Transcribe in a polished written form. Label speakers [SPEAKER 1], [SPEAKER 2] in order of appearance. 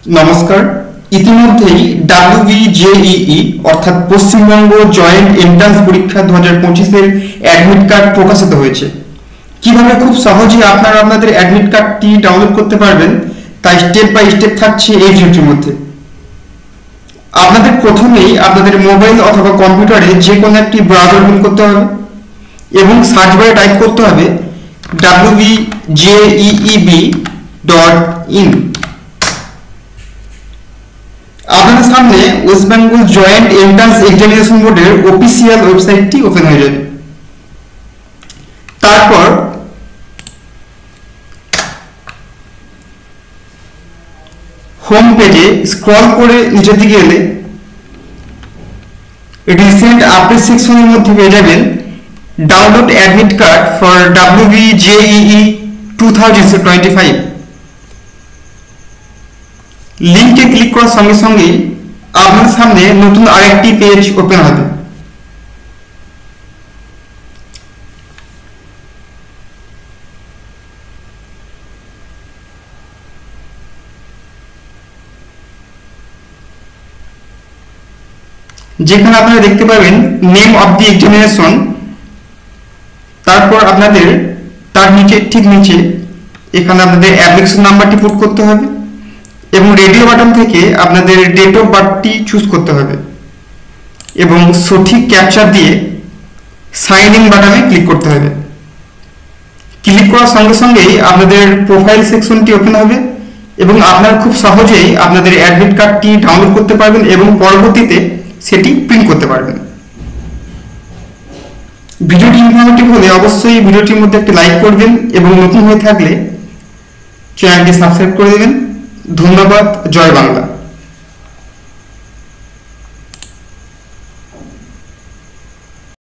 [SPEAKER 1] নমস্কার। ইতিমধ্যেই WBJEE অর্থাৎ পশ্চিমবঙ্গ জয়েন্ট এন্ট্রান্স পরীক্ষা 2025 এর অ্যাডমিট কার্ড প্রকাশিত হয়েছে। কিভাবে খুব সহজেই আপনারা আপনাদের অ্যাডমিট কার্ডটি ডাউনলোড করতে পারবেন তাই স্টেপ বাই স্টেপ থাকছে এই ভিডিওটির মধ্যে। আপনাদের প্রথমেই আপনাদের মোবাইল অথবা কম্পিউটারে যে কোনো একটি ব্রাউজার ওপেন করতে হবে এবং সার্চ বারে টাইপ করতে হবে wbjeeb.in। আপনাদের সামনে West Bengal joint entrance examination বোর্ডের অফিসিয়াল ওয়েবসাইটটি ওপেন হয়ে যাবে। তারপর হোম পেজে স্ক্রল করে নিচের দিকে এলে রিসেন্ট আপডেট সেকশনের মধ্যে পেয়ে যাবেন download admit card for WBJEE 2025। লিঙ্কে ক্লিক করার সঙ্গে সঙ্গে আপনার সামনে নতুন আরেকটি পেজ ওপেন হবে। যেখানে আপনারা দেখতে পাবেন নেম অফ দি এক্সামিনেশন, তারপর আপনাদের তার নিচে ঠিক নিচে এখানে আপনাদের অ্যাপ্লিকেশন নাম্বারটি পুট করতে হবে এবং রেডিও বাটন থেকে আপনাদের ডেট অফ বার্থটি চুজ করতে হবে এবং সঠিক ক্যাপচার দিয়ে সাইন ইন বাটনে ক্লিক করতে হবে। ক্লিক করার সঙ্গে সঙ্গেই আপনাদের প্রোফাইল সেকশনটি ওপেন হবে এবং আপনারা খুব সহজেই আপনাদের অ্যাডমিট কার্ডটি ডাউনলোড করতে পারবেন এবং পরবর্তীতে সেটি প্রিন্ট করতে পারবেন। ভিডিওটি ইনফরমেটিভ হলে অবশ্যই ভিডিওটির মধ্যে একটি লাইক করবেন এবং নতুন হয়ে থাকলে চ্যানেলটি সাবস্ক্রাইব করে দেবেন। ধন্যবাদ। জয় বাংলা।